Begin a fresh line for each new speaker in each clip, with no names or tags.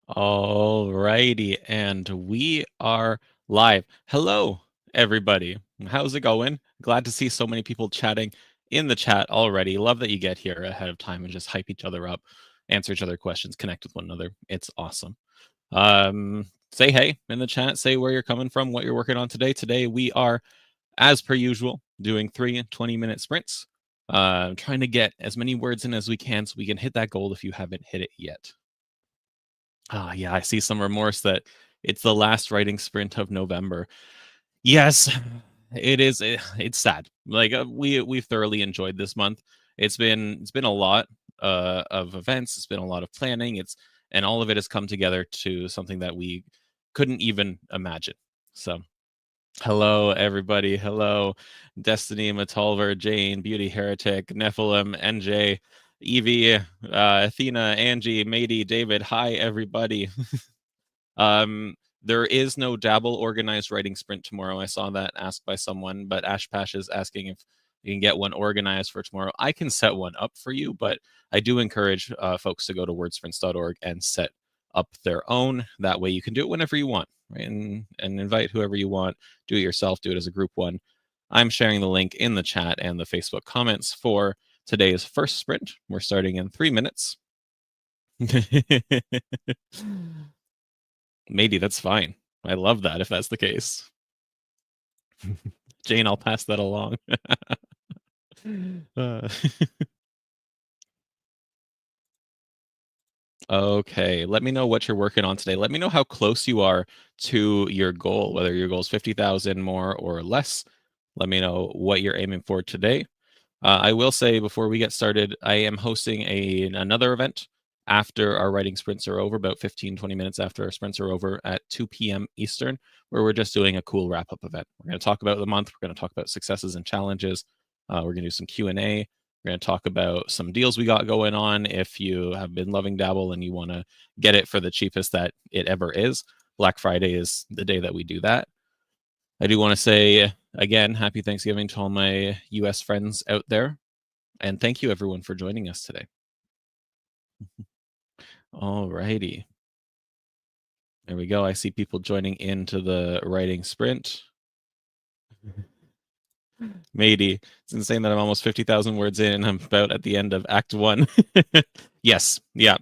Alrighty, and we are live. Hello, everybody. How's it going? Glad to see so many people chatting in the chat already. Love that you get here ahead of time and just hype each other up, answer each other questions, connect with one another. It's awesome. Say hey in the chat, say where you're coming from, what you're working on today. Today we are, as per usual, doing 3 20-minute sprints. Trying to get as many words in as we can so we can hit that goal if you haven't hit it yet. Ah, yeah, I see some remorse that it's the last writing sprint of November. Yes, it is. It's sad. Like we've thoroughly enjoyed this month. It's been a lot of events. It's been a lot of planning. And all of it has come together to something that we couldn't even imagine. So hello, everybody. Hello, Destiny, Matalver, Jane, Beauty Heretic, Nephilim, NJ, Evie, Athena, Angie, Mady, David. Hi, everybody. There is no Dabble organized writing sprint tomorrow. I saw that asked by someone, but Ashpash is asking if you can get one organized for tomorrow. I can set one up for you, but I do encourage folks to go to wordsprints.org and set up their own. That way you can do it whenever you want, right? And invite whoever you want. Do it yourself, do it as a group one. I'm sharing the link in the chat and the Facebook comments for today's first sprint. We're starting in 3 minutes. Maybe that's fine. I love that if that's the case. Jane, I'll pass that along. Uh, okay, let me know what you're working on today. Let me know how close you are to your goal, whether your goal is 50,000 more or less. Let me know what you're aiming for today. I will say before we get started, I am hosting another event after our writing sprints are over, about 15-20 minutes after our sprints are over at 2 p.m. Eastern, where we're just doing a cool wrap-up event. We're going to talk about the month. We're going to talk about successes and challenges. We're going to do some Q&A. We're going to talk about some deals we got going on. If you have been loving Dabble and you want to get it for the cheapest that it ever is, Black Friday is the day that we do that. I do want to say again, happy Thanksgiving to all my US friends out there. And thank you everyone for joining us today. All righty. There we go. I see people joining into the writing sprint. Mady, it's insane that I'm almost 50,000 words in and I'm about at the end of Act 1. Yes, yeah.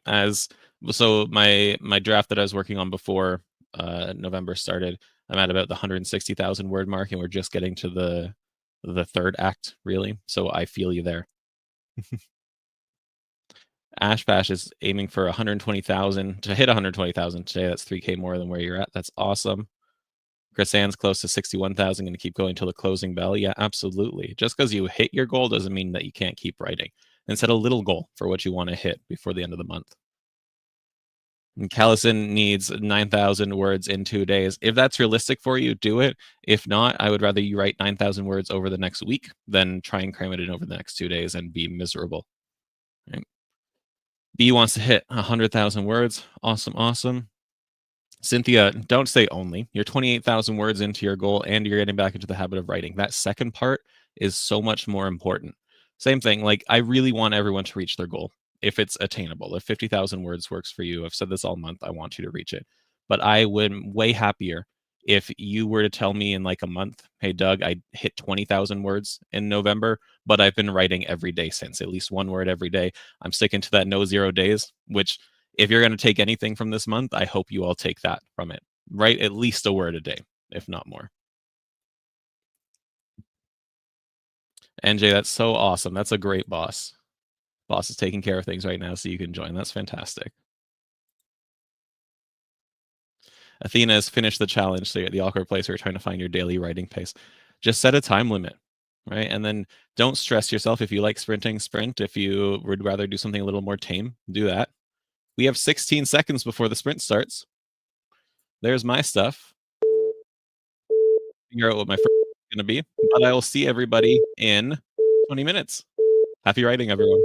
So my draft that I was working on before November started, I'm at about the 160,000 word mark, and we're just getting to the third act, really. So I feel you there. Ashbash is aiming for 120,000 to hit 120,000 today. That's 3K more than where you're at. That's awesome. Chris Ann's close to 61,000, going to keep going till the closing bell. Yeah, absolutely. Just because you hit your goal doesn't mean that you can't keep writing. And set a little goal for what you want to hit before the end of the month. And Callison needs 9,000 words in 2 days. If that's realistic for you, do it. If not, I would rather you write 9,000 words over the next week than try and cram it in over the next 2 days and be miserable. Right? B wants to hit 100,000 words. Awesome, awesome. Cynthia, don't say only. You're 28,000 words into your goal and you're getting back into the habit of writing. That second part is so much more important. Same thing, like I really want everyone to reach their goal if it's attainable. If 50,000 words works for you, I've said this all month, I want you to reach it. But I would way happier if you were to tell me in like a month, hey, Doug, I hit 20,000 words in November, but I've been writing every day since, at least one word every day. I'm sticking to that no 0 days, which if you're going to take anything from this month, I hope you all take that from it. Write at least a word a day, if not more. NJ, that's so awesome. That's a great boss. Boss is taking care of things right now, so you can join. That's fantastic. Athena has finished the challenge, so you're at the awkward place where you're trying to find your daily writing pace. Just set a time limit, right? And then don't stress yourself. If you like sprinting, sprint. If you would rather do something a little more tame, do that. We have 16 seconds before the sprint starts. There's my stuff. Figure out what my first is going to be, but I will see everybody in 20 minutes. Happy writing, everyone.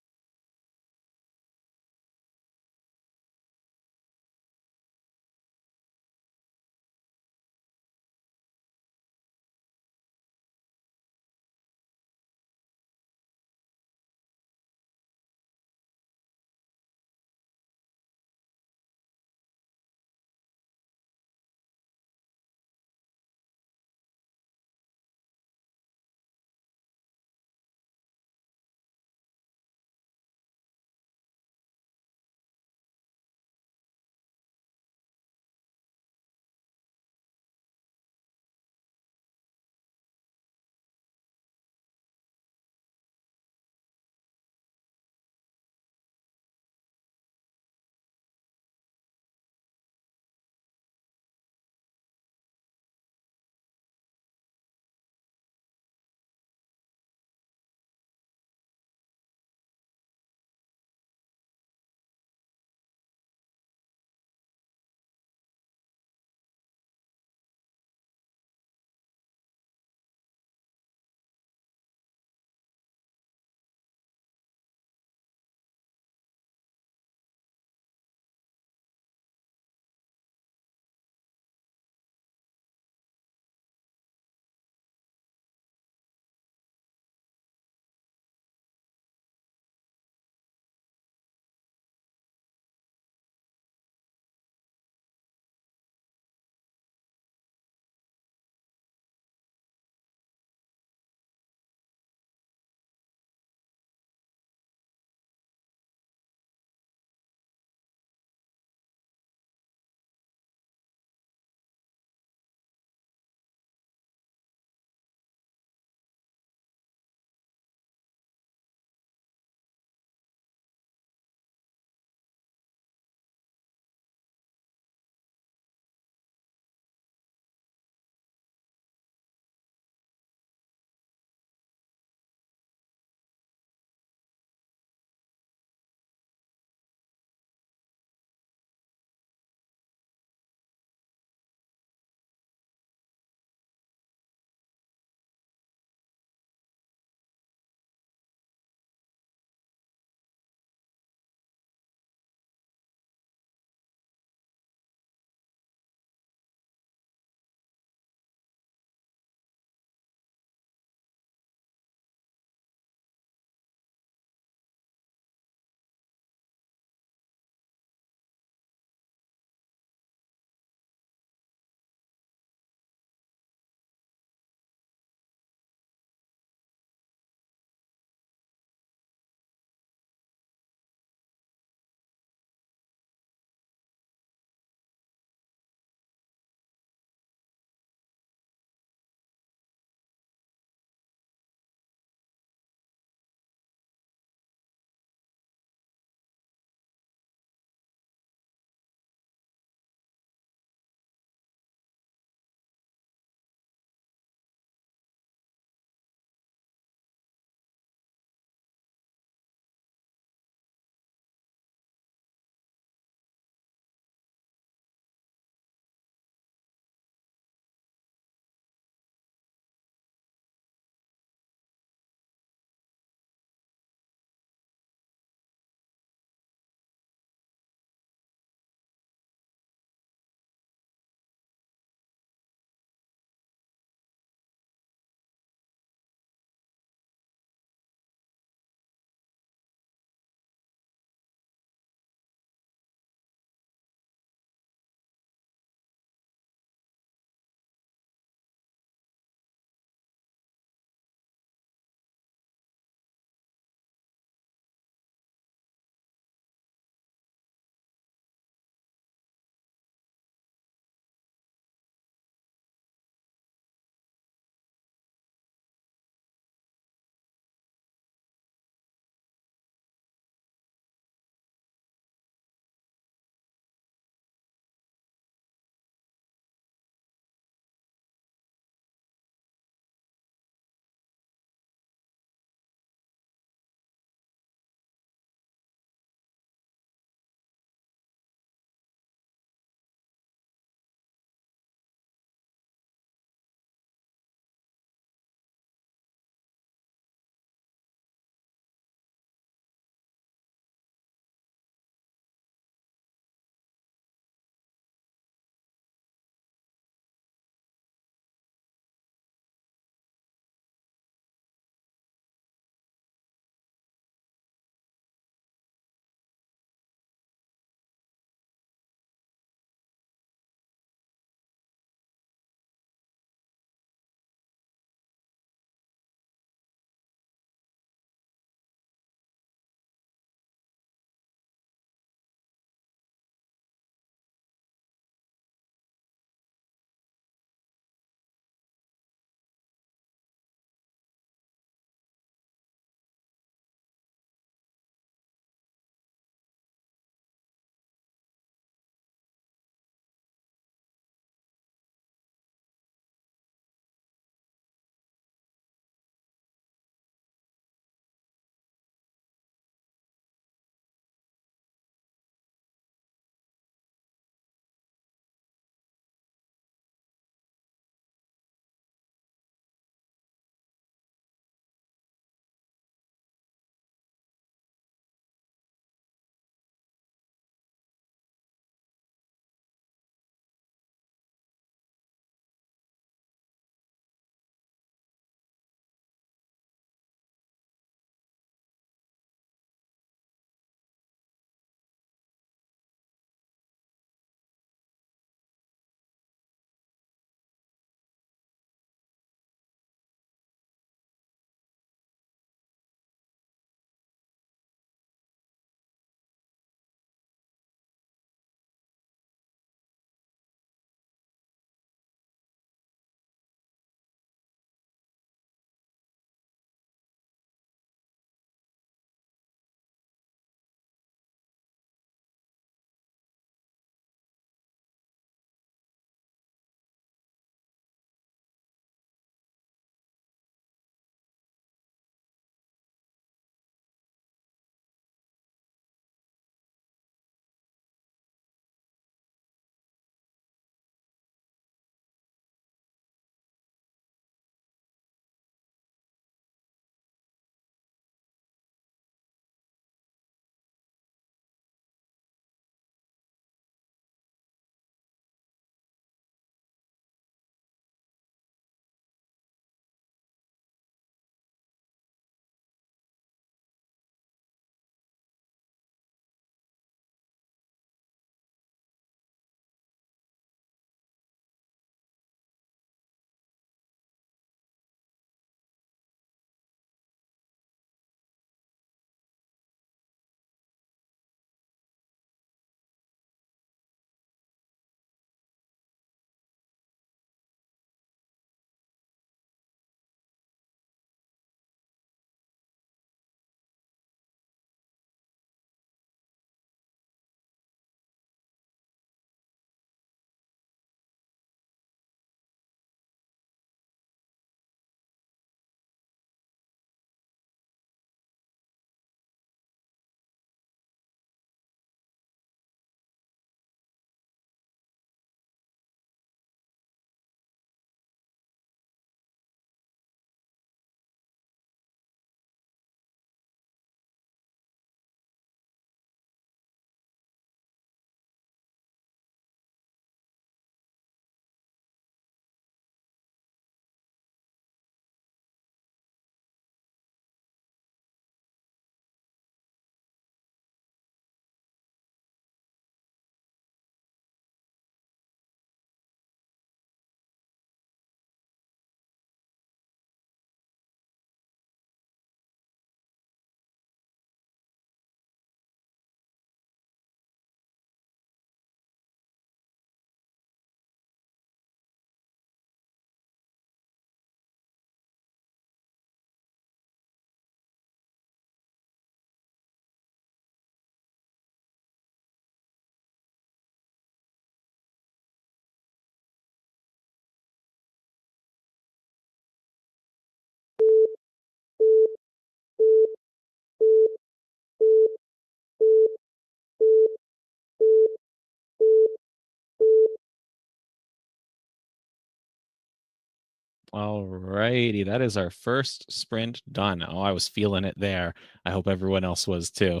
Alrighty, that is our first sprint done. Oh, I was feeling it there. I hope everyone else was too.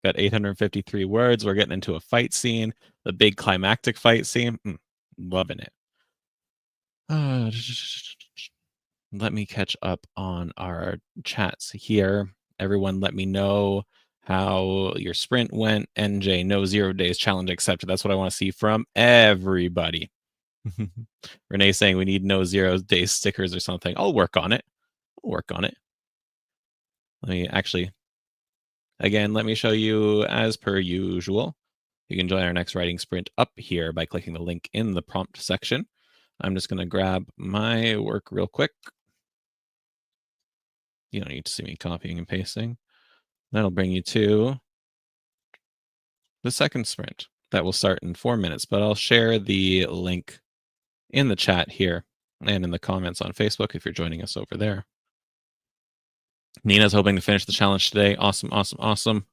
Got 853 words. We're getting into a fight scene, the big climactic fight scene. Loving it. Let me catch up on our chats here. Everyone, let me know how your sprint went. NJ, no 0 days challenge accepted. That's what I want to see from everybody. Renee saying we need no 0 days stickers or something. I'll work on it. I'll work on it. Let me actually, again, let me show you as per usual. You can join our next writing sprint up here by clicking the link in the prompt section. I'm just going to grab my work real quick. You don't need to see me copying and pasting. That'll bring you to the second sprint. That will start in 4 minutes, but I'll share the link in the chat here and in the comments on Facebook if you're joining us over there. Nina's hoping to finish the challenge today. Awesome, awesome, awesome.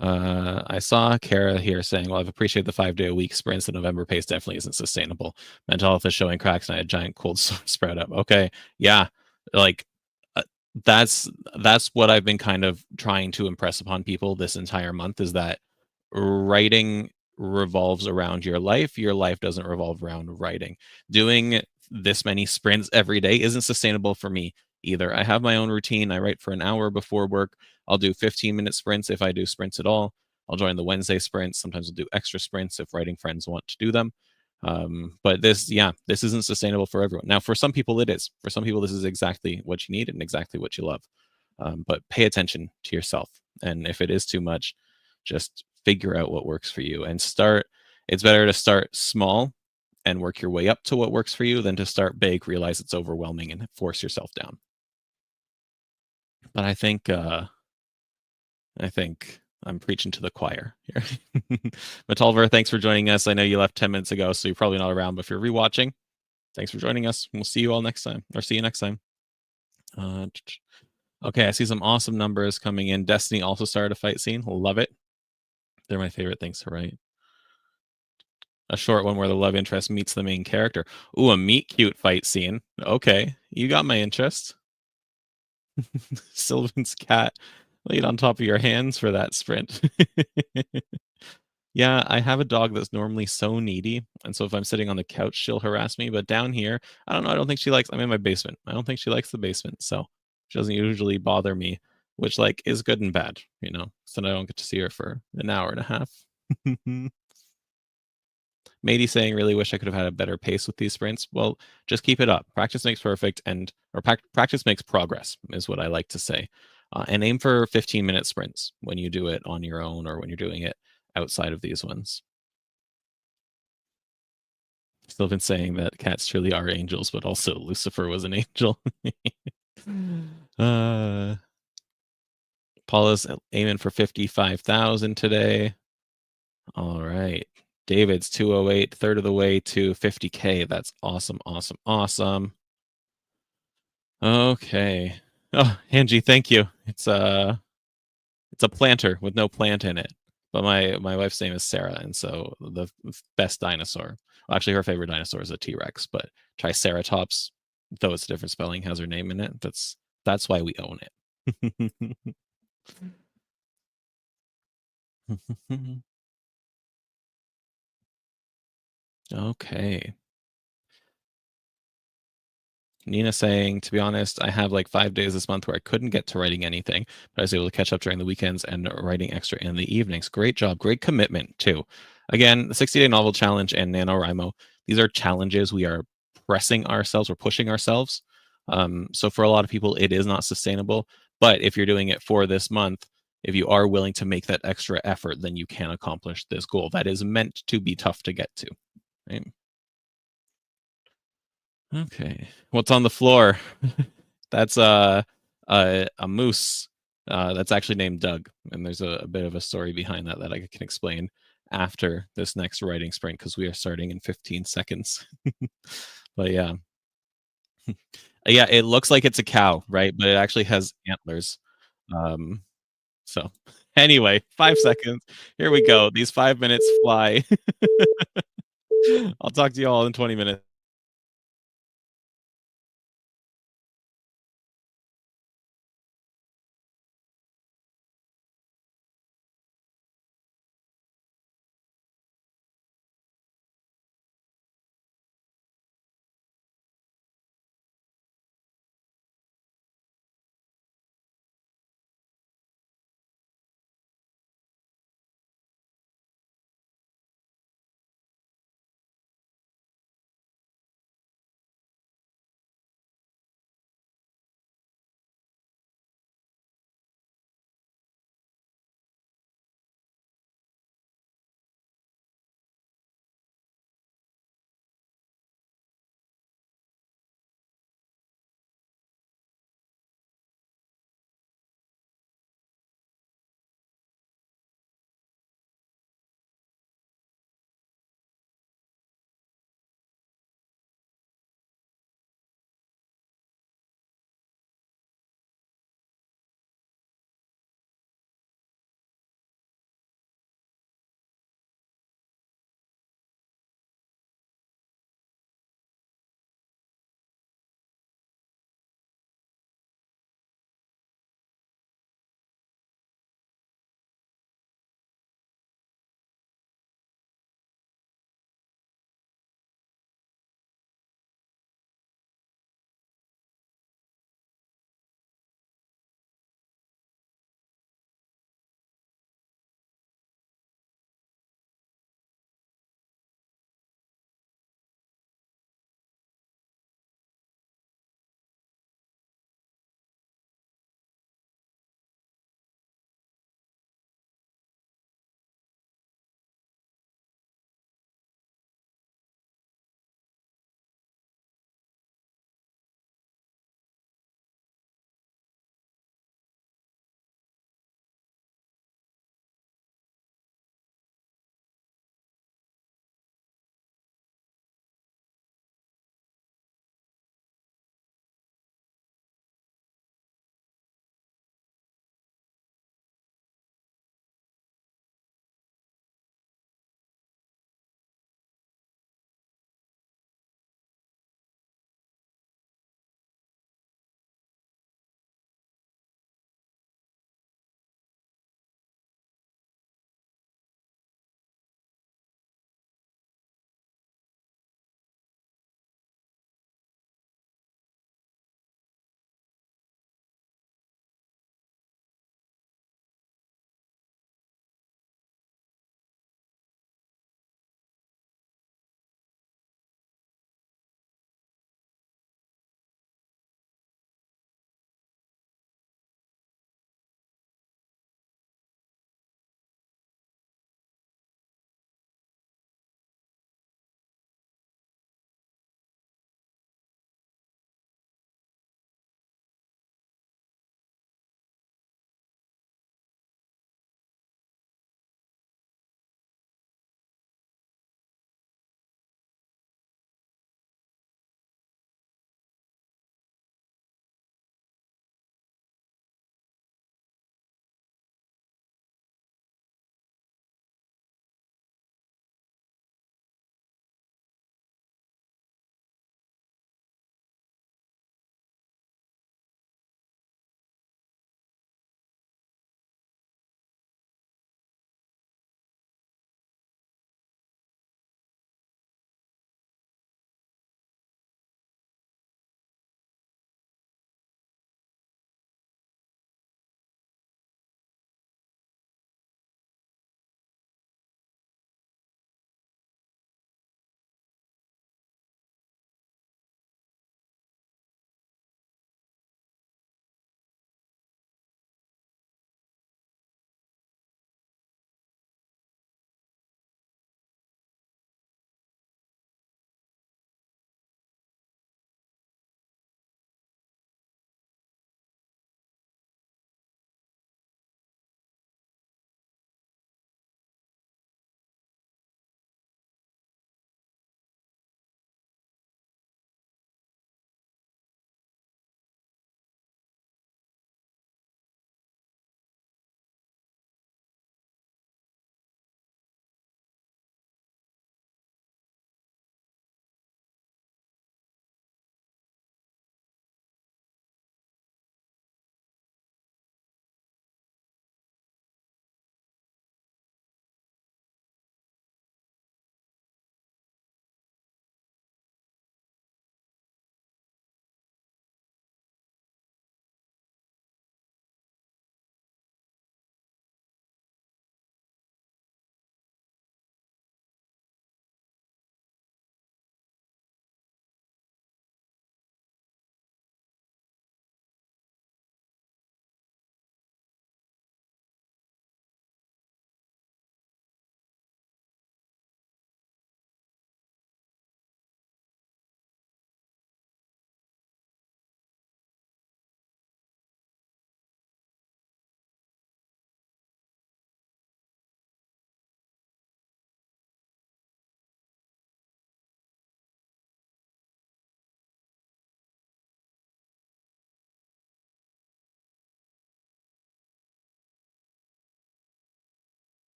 I saw Kara here saying, well, I've appreciated the 5-day-a-week sprints. The November pace definitely isn't sustainable. Mental health is showing cracks and I had a giant cold spread up. Okay. Yeah. Like that's what I've been kind of trying to impress upon people this entire month is that writing revolves around your life. Your life doesn't revolve around writing. Doing this many sprints every day isn't sustainable for me either. I have my own routine. I write for an hour before work. I'll do 15-minute sprints if I do sprints at all. I'll join the Wednesday sprints. Sometimes I'll do extra sprints if writing friends want to do them. But this isn't sustainable for everyone. Now, for some people, it is. For some people, this is exactly what you need and exactly what you love. But pay attention to yourself. And if it is too much, just figure out what works for you and start. It's better to start small and work your way up to what works for you than to start big, realize it's overwhelming, and force yourself down. But I think I'm preaching to the choir here. Matalver, thanks for joining us. I know you left 10 minutes ago, so you're probably not around, but if you're rewatching, thanks for joining us. We'll see you all next time, or see you next time. Okay, I see some awesome numbers coming in. Destiny also started a fight scene. Love it. They're my favorite things to write. A short one where the love interest meets the main character. Ooh, a meet cute fight scene. Okay, you got my interest. Sylvan's cat laid on top of your hands for that sprint. Yeah, I have a dog that's normally so needy, and so if I'm sitting on the couch, she'll harass me, but down here, I don't know, I don't think she likes I'm in my basement. I don't think she likes the basement, so she doesn't usually bother me, which, like, is good and bad, you know? So I don't get to see her for an hour and a half. Matey saying, "Really wish I could have had a better pace with these sprints." Well, just keep it up. Practice makes perfect, or practice makes progress, is what I like to say. And aim for 15-minute sprints when you do it on your own or when you're doing it outside of these ones. Still been saying that cats truly are angels, but also Lucifer was an angel. Paula's aiming for 55,000 today. All right. David's 208, third of the way to 50K. That's awesome, awesome, awesome. Okay. Oh, Angie, thank you. It's a planter with no plant in it. But my wife's name is Sarah, and so the best dinosaur. Well, actually, her favorite dinosaur is a T-Rex, but Triceratops, though it's a different spelling, has her name in it. That's why we own it. Okay. Nina saying, to be honest, I have like 5 days this month where I couldn't get to writing anything, but I was able to catch up during the weekends and writing extra in the evenings. Great job. Great commitment, too. Again, the 60-day novel challenge and NaNoWriMo, these are challenges we are pressing ourselves, we're pushing ourselves. So for a lot of people, it is not sustainable. But if you're doing it for this month, if you are willing to make that extra effort, then you can accomplish this goal. That is meant to be tough to get to. Right? Okay. What's on the floor? That's a moose that's actually named Doug, and there's a bit of a story behind that that I can explain after this next writing sprint because we are starting in 15 seconds. But yeah, yeah, it looks like it's a cow, right? But it actually has antlers. Um, so anyway, 5 seconds. Here we go. These 5 minutes fly. I'll talk to you all in 20 minutes.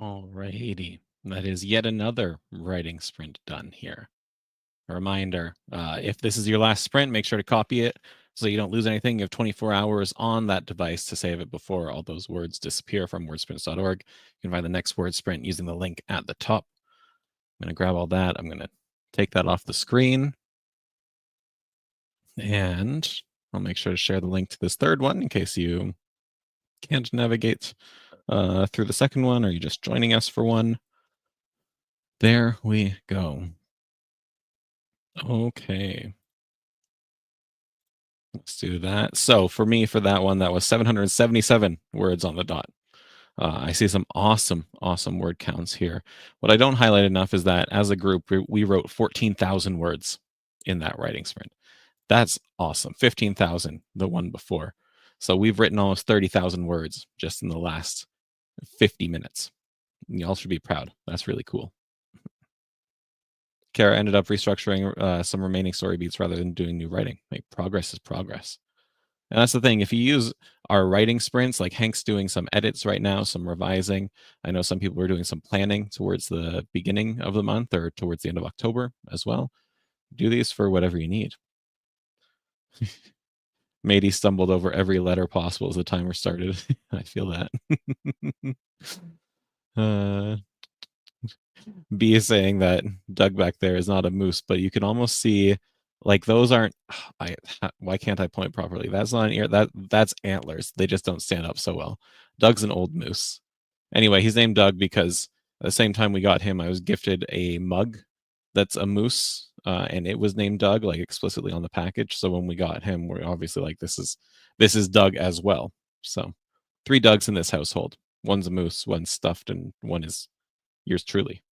Alrighty. That is yet another writing sprint done here. A reminder, if this is your last sprint, make sure to copy it so you don't lose anything. You have 24 hours on that device to save it before all those words disappear from wordsprints.org. You can find the next word sprint using the link at the top. I'm going to grab all that. I'm going to take that off the screen. And I'll make sure to share the link to this third one in case you can't navigate through the second one or you're just joining us for one. There we go. Okay. Let's do that. So for me, for that one, that was 777 words on the dot. I see some awesome word counts here. What I don't highlight enough is that as a group, we wrote 14,000 words in that writing sprint. That's awesome. 15,000 the one before. So we've written almost 30,000 words just in the last 50 minutes. Y'all should be proud. That's really cool. Kara ended up restructuring some remaining story beats rather than doing new writing. Like, progress is progress. And that's the thing. If you use our writing sprints, like Hank's doing some edits right now, some revising. I know some people are doing some planning towards the beginning of the month or towards the end of October as well. Do these for whatever you need. Matey stumbled over every letter possible as the timer started. I feel that. B is saying that Doug back there is not a moose, but you can almost see like those aren't why can't I point properly? That's not an ear, that's antlers. They just don't stand up so well. Doug's an old moose. Anyway, he's named Doug because at the same time we got him, I was gifted a mug that's a moose, and it was named Doug, like explicitly on the package. So when we got him, we're obviously like, this is Doug as well. So 3 Dougs in this household. One's a moose, one's stuffed, and one is yours truly.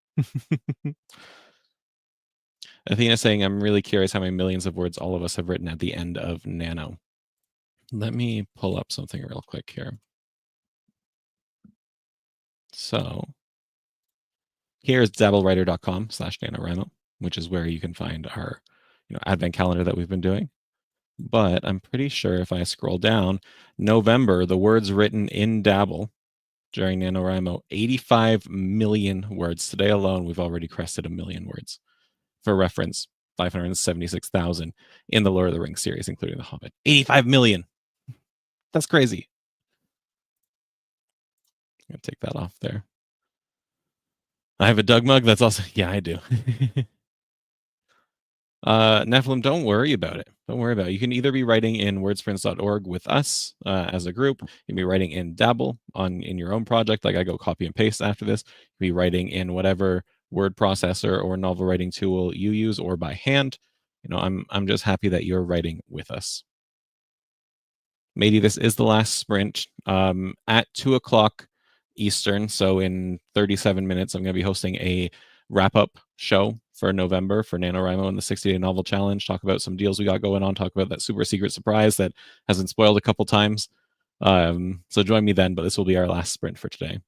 Athena saying, I'm really curious how many millions of words all of us have written at the end of Nano. Let me pull up something real quick here. So here's dabblewriter.com/NaNoWriMo, which is where you can find our advent calendar that we've been doing. But I'm pretty sure if I scroll down, November, the words written in Dabble during NaNoWriMo, 85 million words. Today alone, we've already crested 1 million words. For reference, 576,000 in the Lord of the Rings series, including The Hobbit. 85 million. That's crazy. I'm going to take that off there. I have a Doug mug. That's also, yeah, I do. Nephilim, don't worry about it. Don't worry about it. You can either be writing in wordsprints.org with us as a group. You can be writing in Dabble in your own project. Like I go copy and paste after this. You can be writing in whatever word processor or novel writing tool you use or by hand. I'm just happy that you're writing with us. Maybe this is the last sprint at 2:00 Eastern. So in 37 minutes, I'm going to be hosting a wrap-up show for November for NaNoWriMo and the 60-Day Novel Challenge. Talk about some deals we got going on. Talk about that super secret surprise that has been spoiled a couple times. So join me then, but this will be our last sprint for today.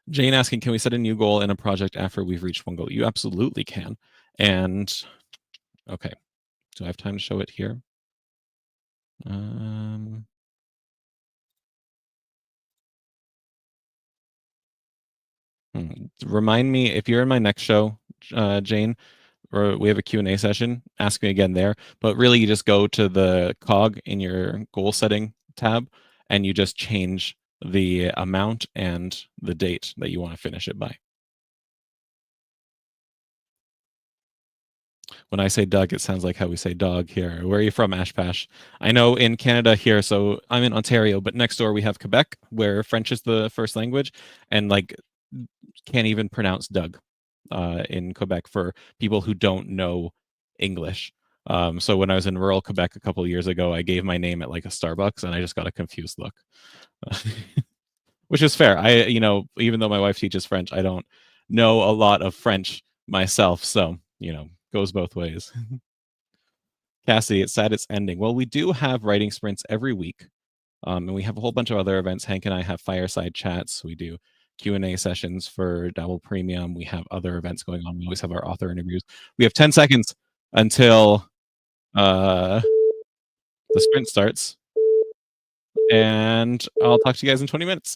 Jane asking, can we set a new goal in a project after we've reached one goal? You absolutely can. And okay, do I have time to show it here? Remind me if you're in my next show, Jane, or we have a Q&A session, ask me again there. But really, you just go to the cog in your goal setting tab, and you just change the amount and the date that you want to finish it by. When I say Doug, it sounds like how we say dog here. Where are you from, Ashpash? I know in Canada here, so I'm in Ontario, but next door we have Quebec, where French is the first language, and like can't even pronounce Doug in Quebec for people who don't know English. So when I was in rural Quebec a couple of years ago, I gave my name at like a Starbucks, and I just got a confused look, which is fair. Even though my wife teaches French, I don't know a lot of French myself, so goes both ways. Cassidy, it's sad it's ending. Well, we do have writing sprints every week, and we have a whole bunch of other events. Hank and I have fireside chats. We do Q&A sessions for Dabble Premium. We have other events going on. We always have our author interviews. We have 10 seconds until the sprint starts, and I'll talk to you guys in 20 minutes.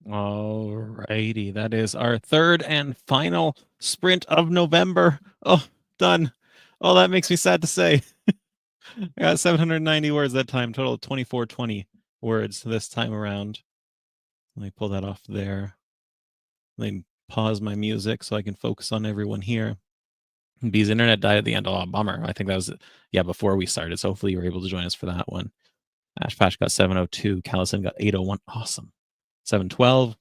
All righty. That is our third and final sprint of November. Oh, done. Oh, that makes me sad to say. I got 790 words that time, total of 2420 words this time around. Let me pull that off there. Let me pause my music so I can focus on everyone here. B's internet died at the end. Oh, bummer. I think that was, yeah, before we started. So hopefully you were able to join us for that one. Ashpash got 702. Callison got 801. Awesome. 712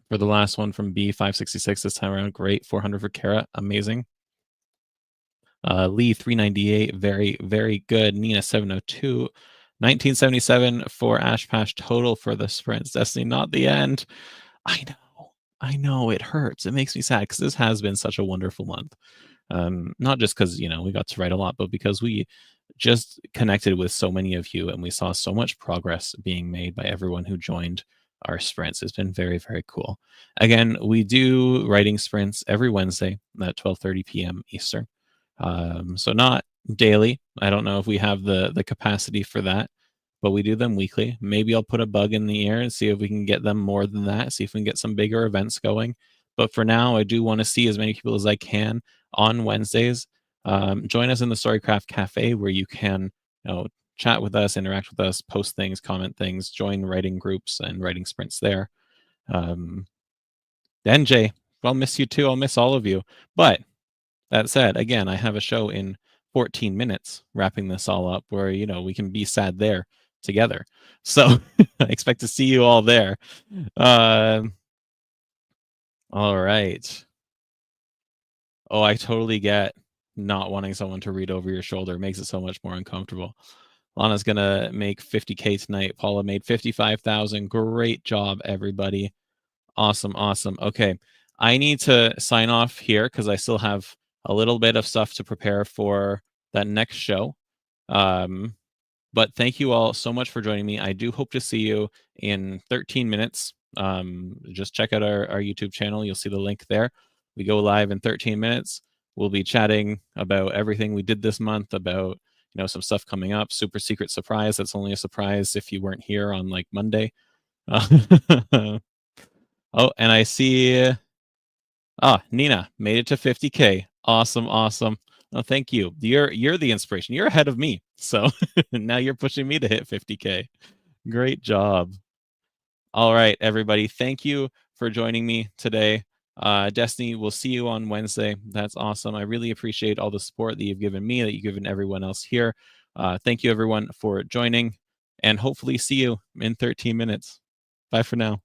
for the last one from B. 566 this time around. Great. 400 for Kara. Amazing. Lee 398. Very, very good. Nina 702. 1977 for Ashpash total for the sprints. Destiny, not the end. I know. It hurts. It makes me sad because this has been such a wonderful month. Not just because, we got to write a lot, but because we just connected with so many of you and we saw so much progress being made by everyone who joined our sprints. It's been very, very cool. Again, we do writing sprints every Wednesday at 12:30 p.m. Eastern. So not daily. I don't know if we have the capacity for that, but we do them weekly. Maybe I'll put a bug in the air and see if we can get them more than that, see if we can get some bigger events going. But for now, I do want to see as many people as I can on Wednesdays. Join us in the Storycraft Cafe, where you can chat with us, interact with us, post things, comment things, join writing groups and writing sprints there. NJ, I'll miss you too. I'll miss all of you. But that said, again, I have a show in 14 minutes wrapping this all up where, we can be sad there together. So I expect to see you all there. All right. Oh, I totally get not wanting someone to read over your shoulder. It makes it so much more uncomfortable. Lana's going to make 50K tonight. Paula made 55,000. Great job, everybody. Awesome. Okay. I need to sign off here because I still have a little bit of stuff to prepare for that next show. But thank you all so much for joining me. I do hope to see you in 13 minutes. Just check out our YouTube channel. You'll see the link there. We go live in 13 minutes. We'll be chatting about everything we did this month, about some stuff coming up. Super secret surprise. That's only a surprise if you weren't here on like Monday. Oh, and I see. Nina made it to 50K. Awesome. Oh, thank you. You're the inspiration. You're ahead of me. So now you're pushing me to hit 50K. Great job. All right, everybody. Thank you for joining me today. Destiny, we'll see you on Wednesday. That's awesome. I really appreciate all the support that you've given me, that you've given everyone else here. Thank you, everyone, for joining, and hopefully see you in 13 minutes. Bye for now.